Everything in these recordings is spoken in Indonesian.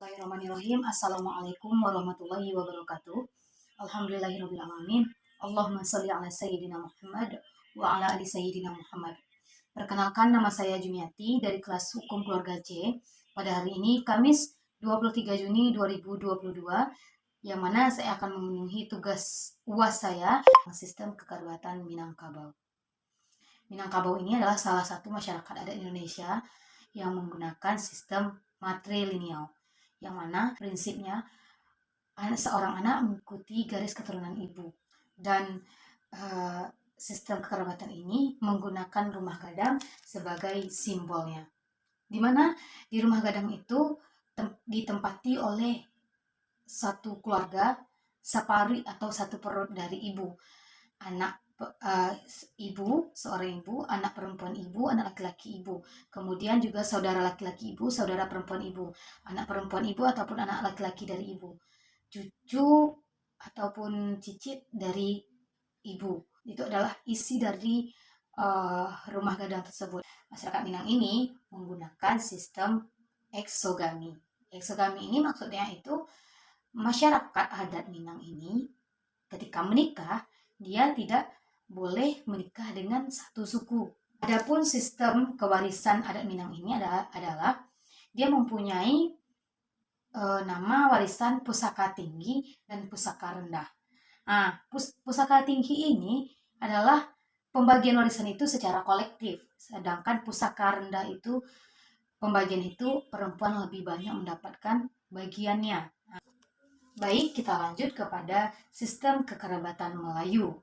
Bismillahirrahmanirrahim. Assalamualaikum warahmatullahi wabarakatuh. Alhamdulillahirrahmanirrahim. Allahumma sholli ala Sayyidina Muhammad wa ala ali Sayyidina Muhammad. Perkenalkan, nama saya Jumiati dari kelas Hukum Keluarga C. Pada hari ini Kamis 23 Juni 2022, yang mana saya akan memenuhi tugas UAS saya sistem kekerabatan Minangkabau. Minangkabau ini adalah salah satu masyarakat adat Indonesia yang menggunakan sistem matrilineal, yang mana prinsipnya seorang anak mengikuti garis keturunan ibu, dan sistem kekerabatan ini menggunakan rumah gadang sebagai simbolnya, di mana di rumah gadang itu ditempati oleh satu keluarga, sapari atau satu perut dari ibu, anak ibu, seorang ibu, anak perempuan ibu, anak laki-laki ibu, kemudian juga saudara laki-laki ibu, saudara perempuan ibu, anak perempuan ibu ataupun anak laki-laki dari ibu, cucu ataupun cicit dari ibu. Itu adalah isi dari rumah gadang tersebut. Masyarakat Minang ini menggunakan sistem eksogami. Eksogami ini maksudnya itu masyarakat adat Minang ini ketika menikah, dia tidak boleh menikah dengan satu suku. Adapun sistem kewarisan adat Minang ini adalah dia mempunyai nama warisan pusaka tinggi dan pusaka rendah. Nah, pusaka tinggi ini adalah pembagian warisan itu secara kolektif, sedangkan pusaka rendah itu pembagian itu perempuan lebih banyak mendapatkan bagiannya. Baik, kita lanjut kepada sistem kekerabatan Melayu.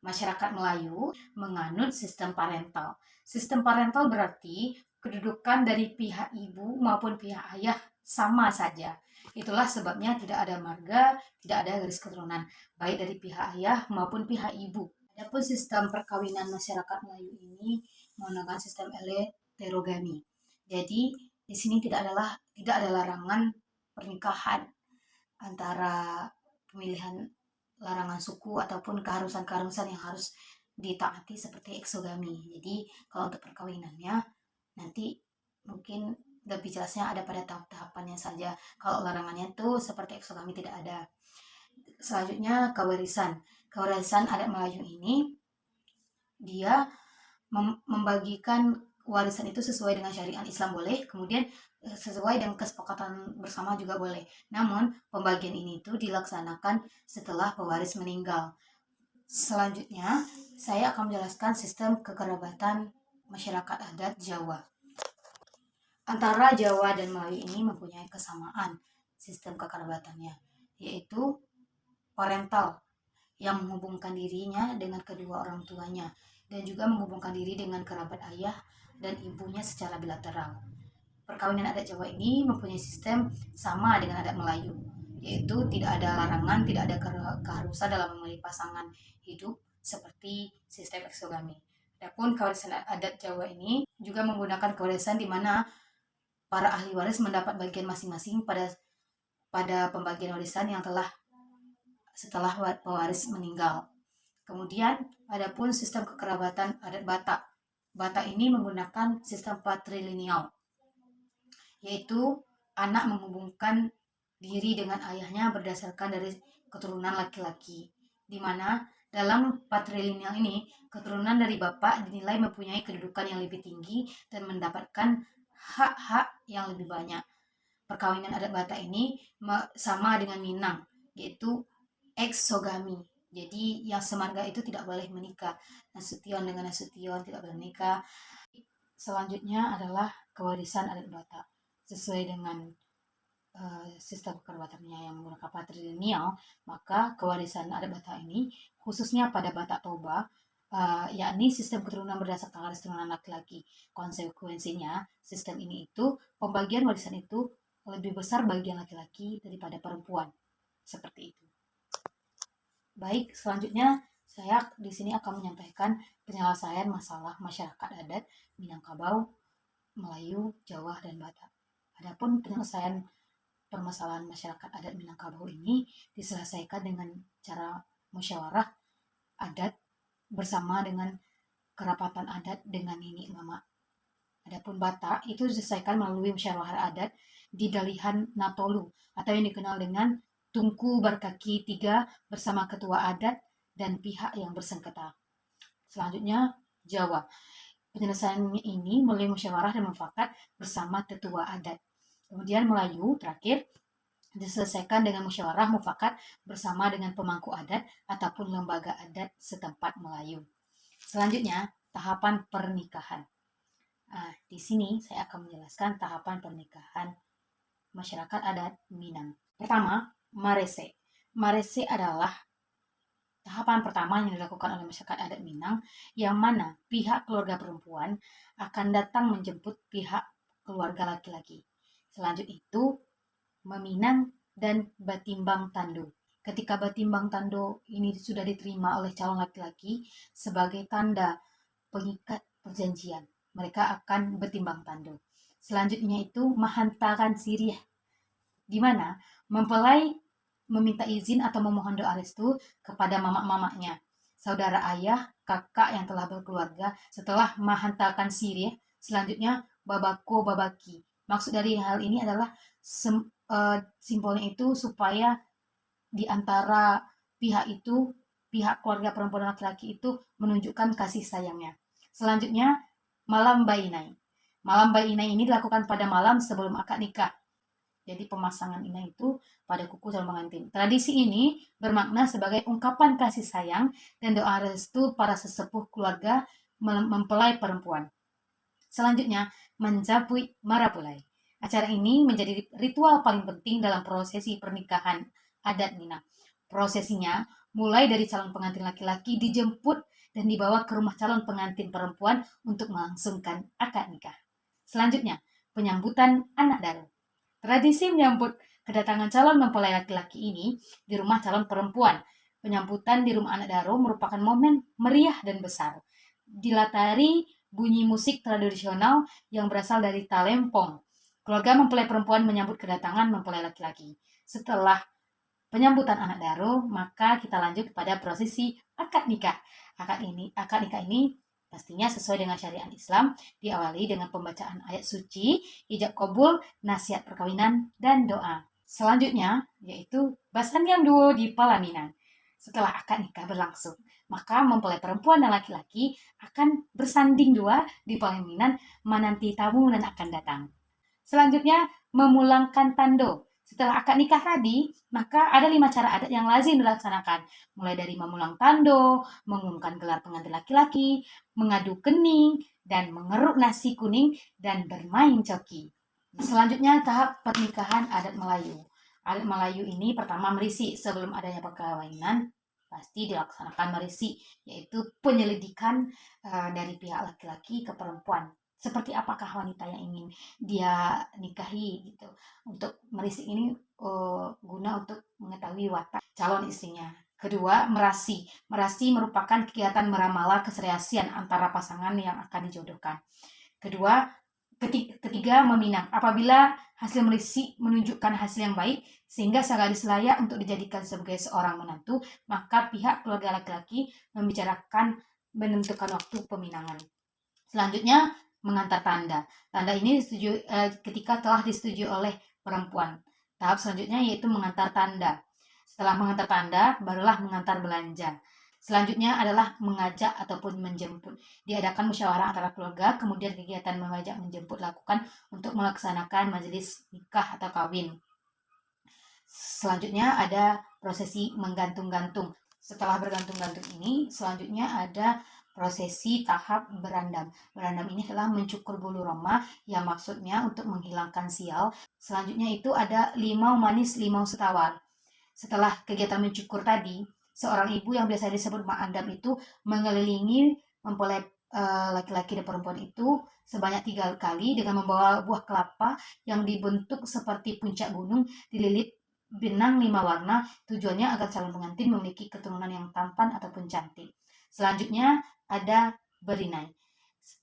Masyarakat Melayu menganut sistem parental. Sistem parental berarti kedudukan dari pihak ibu maupun pihak ayah sama saja. Itulah sebabnya tidak ada marga, tidak ada garis keturunan, baik dari pihak ayah maupun pihak ibu. Adapun sistem perkawinan masyarakat Melayu ini menggunakan sistem heterogami. Jadi di sini tidak ada larangan pernikahan antara pemilihan larangan suku ataupun keharusan-keharusan yang harus ditaati seperti eksogami. Jadi kalau untuk perkawinannya nanti mungkin lebih jelasnya ada pada tahap-tahapannya saja. Kalau larangannya tuh seperti eksogami tidak ada. Selanjutnya kewarisan. Kewarisan adat Melayu ini dia membagikan warisan itu sesuai dengan syariat Islam boleh, kemudian sesuai dengan kesepakatan bersama juga boleh. Namun pembagian ini itu dilaksanakan setelah pewaris meninggal. Selanjutnya saya akan menjelaskan sistem kekerabatan masyarakat adat Jawa. Antara Jawa dan Melayu ini mempunyai kesamaan sistem kekerabatannya, yaitu parental yang menghubungkan dirinya dengan kedua orang tuanya dan juga menghubungkan diri dengan kerabat ayah dan ibunya secara bilateral. Perkawinan adat Jawa ini mempunyai sistem sama dengan adat Melayu, yaitu tidak ada larangan, tidak ada keharusan dalam memilih pasangan hidup seperti sistem eksogami. Adapun kewarisan adat Jawa ini juga menggunakan kewarisan di mana para ahli waris mendapat bagian masing-masing pada pembagian warisan yang telah setelah pewaris meninggal. Kemudian, adapun sistem kekerabatan adat Batak. Batak ini menggunakan sistem patrilineal, yaitu anak menghubungkan diri dengan ayahnya berdasarkan dari keturunan laki-laki, di mana dalam patrilineal ini keturunan dari bapak dinilai mempunyai kedudukan yang lebih tinggi dan mendapatkan hak-hak yang lebih banyak. Perkawinan adat Batak ini sama dengan Minang, yaitu eksogami. Jadi yang semarga itu tidak boleh menikah. Nasution dengan Nasution tidak boleh menikah. Selanjutnya adalah kewarisan adat Batak. Sesuai dengan sistem kekerabatannya yang menggunakan patrilineal, maka kewarisan adat Batak ini khususnya pada Batak Toba, yakni sistem keturunan berdasarkan garis keturunan laki-laki. Konsekuensinya, sistem ini itu pembagian warisan itu lebih besar bagian laki-laki daripada perempuan. Seperti itu. Baik, selanjutnya saya di sini akan menyampaikan penyelesaian masalah masyarakat adat Minangkabau, Melayu, Jawa, dan Batak. Adapun penyelesaian permasalahan masyarakat adat Minangkabau ini diselesaikan dengan cara musyawarah adat bersama dengan kerapatan adat dengan nini mama. Adapun Batak itu diselesaikan melalui musyawarah adat di Dalihan Natolu atau yang dikenal dengan Tungku berkaki 3 bersama ketua adat dan pihak yang bersengketa. Selanjutnya Jawa. Penyelesaiannya ini melalui musyawarah dan mufakat bersama tetua adat. Kemudian Melayu terakhir diselesaikan dengan musyawarah mufakat bersama dengan pemangku adat ataupun lembaga adat setempat Melayu. Selanjutnya, tahapan pernikahan. Nah, di sini saya akan menjelaskan tahapan pernikahan masyarakat adat Minang. Pertama, Marese. Marese adalah tahapan pertama yang dilakukan oleh masyarakat adat Minang, yang mana pihak keluarga perempuan akan datang menjemput pihak keluarga laki-laki. Selanjutnya itu, meminang dan batimbang tando. Ketika batimbang tando ini sudah diterima oleh calon laki-laki sebagai tanda pengikat perjanjian, mereka akan bertimbang tando. Selanjutnya itu menghantarkan sirih, di mana mempelai meminta izin atau memohon doa restu kepada mamak-mamaknya, saudara ayah, kakak yang telah berkeluarga. Setelah menghantarkan sirih, selanjutnya babako babaki. Maksud dari hal ini adalah simpolnya itu supaya di antara pihak keluarga perempuan dan laki-laki itu menunjukkan kasih sayangnya. Selanjutnya, malam bainai. Malam bainai ini dilakukan pada malam sebelum akad nikah. Jadi pemasangan inai itu pada kuku calon pengantin. Tradisi ini bermakna sebagai ungkapan kasih sayang dan doa restu para sesepuh keluarga mempelai perempuan. Selanjutnya, menjapui marapulai. Acara ini menjadi ritual paling penting dalam prosesi pernikahan adat Minang. Prosesinya mulai dari calon pengantin laki-laki dijemput dan dibawa ke rumah calon pengantin perempuan untuk melangsungkan akad nikah. Selanjutnya, penyambutan anak daro. Tradisi menyambut kedatangan calon mempelai laki-laki ini di rumah calon perempuan. Penyambutan di rumah anak daro merupakan momen meriah dan besar, dilatari bunyi musik tradisional yang berasal dari talempong. Keluarga mempelai perempuan menyambut kedatangan mempelai laki-laki. Setelah penyambutan anak daro, maka kita lanjut pada prosesi akad nikah. Akad nikah ini pastinya sesuai dengan syariat Islam, diawali dengan pembacaan ayat suci, ijab kabul, nasihat perkawinan, dan doa. Selanjutnya, yaitu basandian duo di pelaminan. Setelah akad nikah berlangsung, maka mempelai perempuan dan laki-laki akan bersanding dua di pelaminan menanti tamu dan akan datang. Selanjutnya, memulangkan tando. Setelah akad nikah tadi, maka ada 5 cara adat yang lazim dilaksanakan. Mulai dari memulang tando, mengumumkan gelar pengantin laki-laki, mengadu kening, dan mengeruk nasi kuning, dan bermain coki. Selanjutnya, tahap pernikahan adat Melayu. Adat Melayu ini pertama merisi. Sebelum adanya perkawinan, pasti dilaksanakan merisi, yaitu penyelidikan dari pihak laki-laki ke perempuan. Seperti apakah wanita yang ingin dia nikahi gitu. Untuk merisi ini guna untuk mengetahui watak calon istrinya. Kedua, merasi. Merasi merupakan kegiatan meramal keseriusan antara pasangan yang akan dijodohkan. Ketiga, meminang. Apabila hasil merisi menunjukkan hasil yang baik, sehingga sang gadis layak untuk dijadikan sebagai seorang menantu, maka pihak keluarga laki-laki membicarakan menentukan waktu peminangan. Selanjutnya, mengantar tanda. Tanda ini ketika telah disetujui oleh perempuan. Tahap selanjutnya yaitu mengantar tanda. Setelah mengantar tanda, barulah mengantar belanja. Selanjutnya adalah mengajak ataupun menjemput. Diadakan musyawarah antara keluarga, kemudian kegiatan mengajak menjemput lakukan untuk melaksanakan majelis nikah atau kawin. Selanjutnya ada prosesi menggantung-gantung. Setelah bergantung-gantung ini, selanjutnya ada prosesi tahap berandam. Berandam ini adalah mencukur bulu roma yang maksudnya untuk menghilangkan sial. Selanjutnya itu ada limau manis, limau setawar. Setelah kegiatan mencukur tadi, seorang ibu yang biasa disebut mak andam itu mengelilingi mempelai laki-laki dan perempuan itu sebanyak 3 kali dengan membawa buah kelapa yang dibentuk seperti puncak gunung dililit benang 5 warna. Tujuannya agar calon pengantin memiliki keturunan yang tampan ataupun cantik. Selanjutnya ada berinai.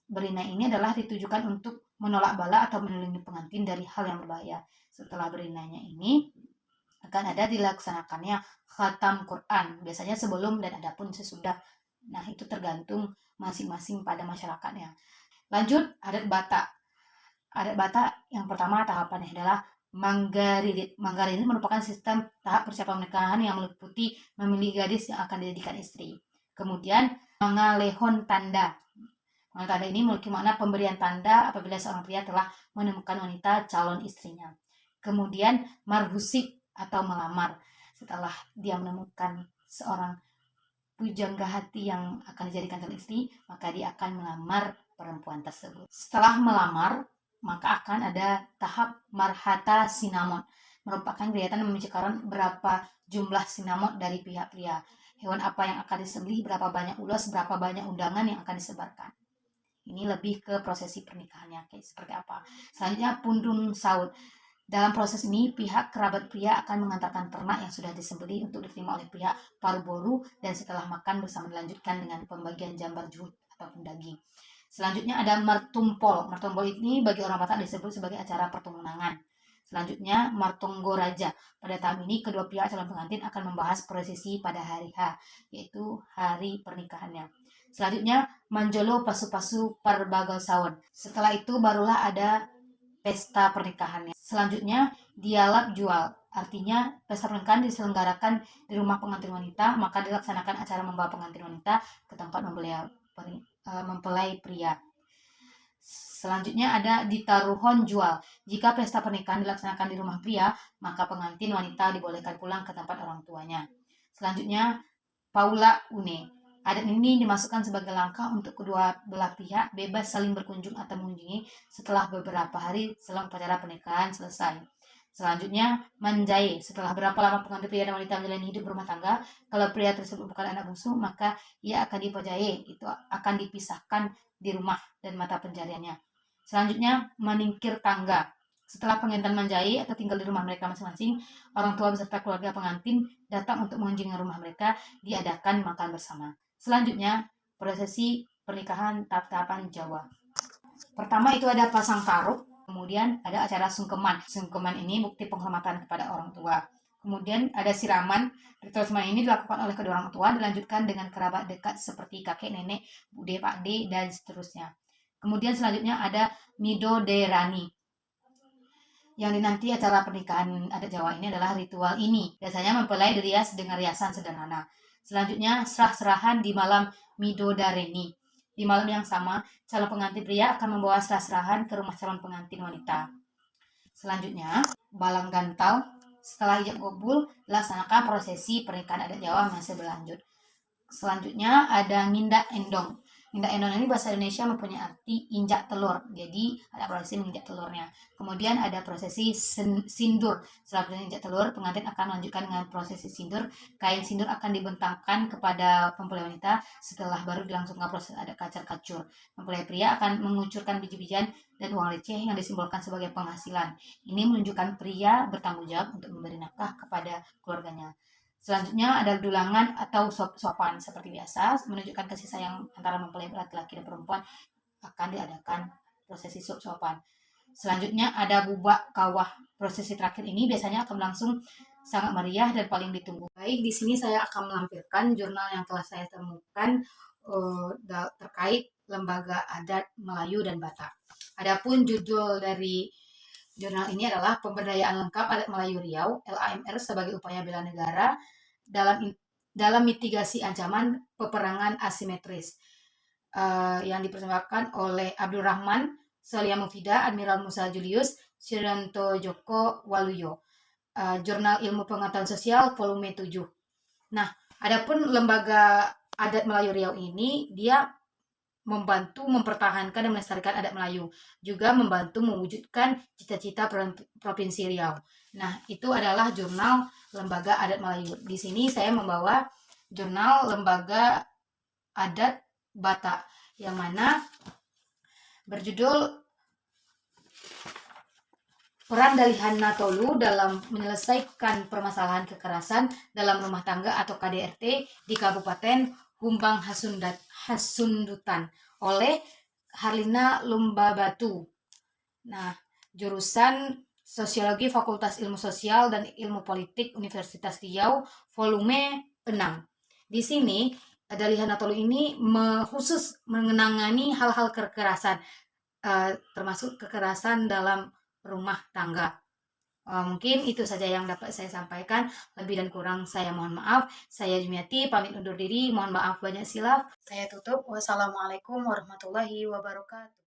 Berinai ini adalah ditujukan untuk menolak bala atau melindungi pengantin dari hal yang berbahaya. Setelah berinainya ini akan ada dilaksanakannya khatam Quran, biasanya sebelum dan adapun sesudah. Nah, itu tergantung masing-masing pada masyarakatnya. Lanjut, adat Batak. Adat Batak yang pertama tahapannya adalah Manggaririt. Manggaririt merupakan sistem tahap persiapan pernikahan yang meliputi memilih gadis yang akan dijadikan istri. Kemudian Mangalehon Tanda. Mangalehon Tanda ini memiliki makna pemberian tanda apabila seorang pria telah menemukan wanita calon istrinya. Kemudian Marhusik atau melamar. Setelah dia menemukan seorang pujangga hati yang akan dijadikan calon istri, maka dia akan melamar perempuan tersebut. Setelah melamar, maka akan ada tahap marhata sinamon, merupakan kegiatan membicarakan berapa jumlah sinamon dari pihak pria. Hewan apa yang akan disembelih, berapa banyak ulas, berapa banyak undangan yang akan disebarkan. Ini lebih ke prosesi pernikahannya, kayak seperti apa. Selanjutnya pundung saud. Dalam proses ini, pihak kerabat pria akan mengantarkan ternak yang sudah disembelih untuk diterima oleh pihak parboru, dan setelah makan bersama dilanjutkan dengan pembagian jambar juhud ataupun daging. Selanjutnya ada martumpol. Martumpol ini bagi orang Batak disebut sebagai acara pertunangan. Selanjutnya Martonggo Raja. Pada tahun ini kedua pihak calon pengantin akan membahas prosesi pada hari H, yaitu hari pernikahannya. Selanjutnya Manjolo Pasu-Pasu Parbagasawan. Setelah itu barulah ada pesta pernikahannya. Selanjutnya dialog jual. Artinya pesta pernikahan diselenggarakan di rumah pengantin wanita, maka dilaksanakan acara membawa pengantin wanita ke tempat mempelai pria. Selanjutnya ada ditaruhon jual. Jika pesta pernikahan dilaksanakan di rumah pria, maka pengantin wanita dibolehkan pulang ke tempat orang tuanya. Selanjutnya Paula Une. Adat ini dimasukkan sebagai langkah untuk kedua belah pihak bebas saling berkunjung atau mengunjungi setelah beberapa hari selang upacara pernikahan selesai. Selanjutnya manjai. Setelah berapa lama pengantin pria dan wanita menjalani hidup berumah tangga, kalau pria tersebut bukan anak bungsu, maka ia akan dipajai, itu akan dipisahkan di rumah dan mata pencariannya. Selanjutnya meningkir tangga. Setelah pengantin manjai atau tinggal di rumah mereka masing-masing, orang tua beserta keluarga pengantin datang untuk mengunjungi rumah mereka, diadakan makan bersama. Selanjutnya, prosesi pernikahan tahap-tahapan Jawa. Pertama itu ada pasang taruh, kemudian ada acara sungkeman. Sungkeman ini bukti penghormatan kepada orang tua. Kemudian ada siraman. Ritual siraman ini dilakukan oleh kedua orang tua, dilanjutkan dengan kerabat dekat seperti kakek, nenek, bude, pakde, dan seterusnya. Kemudian selanjutnya ada midoderani. Yang dinanti acara pernikahan adat Jawa ini adalah ritual ini. Biasanya mempelai dirias dengan riasan sederhana. Selanjutnya serah-serahan di malam midodareni. Di malam yang sama, calon pengantin pria akan membawa serah-serahan ke rumah calon pengantin wanita. Selanjutnya, balang gantal. Setelah ijab kabul, laksanakan prosesi pernikahan adat Jawa masih berlanjut. Selanjutnya ada ngindak endong. Ngindak endong ini bahasa Indonesia mempunyai arti injak telur. Jadi ada prosesi menginjak telurnya. Kemudian ada prosesi sindur. Setelah prosesi injak telur, pengantin akan melanjutkan dengan prosesi sindur. Kain sindur akan dibentangkan kepada mempelai wanita. Setelah baru dilangsungkan proses adat kacar kacur. Mempelai pria akan mengucurkan biji-bijian dan uang receh yang disimbolkan sebagai penghasilan. Ini menunjukkan pria bertanggung jawab untuk memberi nafkah kepada keluarganya. Selanjutnya ada dulangan atau suap-suapan seperti biasa, menunjukkan kasih sayang antara mempelai laki-laki dan perempuan akan diadakan prosesi suap-suapan. Selanjutnya ada bubak kawah. Prosesi terakhir ini biasanya akan berlangsung sangat meriah dan paling ditunggu. Baik, di sini saya akan melampirkan jurnal yang telah saya temukan terkait lembaga adat Melayu dan Batak. Adapun judul dari jurnal ini adalah Pemberdayaan Lengkap Adat Melayu Riau (LAMR) sebagai upaya bela negara dalam mitigasi ancaman peperangan asimetris, yang dipersembahkan oleh Abdurrahman Salia Mufida, Admiral Musa Julius, Srianto Joko Waluyo. Jurnal Ilmu Pengetahuan Sosial volume 7. Nah, adapun lembaga adat Melayu Riau ini dia membantu mempertahankan dan melestarikan adat Melayu, juga membantu mewujudkan cita-cita Provinsi Riau. Nah, itu adalah jurnal Lembaga Adat Melayu. Di sini saya membawa jurnal Lembaga Adat Batak, yang mana berjudul Peran Dalihan Natolu dalam menyelesaikan permasalahan kekerasan dalam rumah tangga atau KDRT di Kabupaten Humbang Hasundutan oleh Harlina Lumbabatu. Nah, jurusan Sosiologi Fakultas Ilmu Sosial dan Ilmu Politik Universitas Riau volume 6. Di sini Dalihan Atolu ini khusus mengenangani hal-hal kekerasan, termasuk kekerasan dalam rumah tangga. Mungkin itu saja yang dapat saya sampaikan. Lebih dan kurang saya mohon maaf. Saya Jumiati pamit undur diri. Mohon maaf banyak silap. Saya tutup. Wassalamualaikum warahmatullahi wabarakatuh.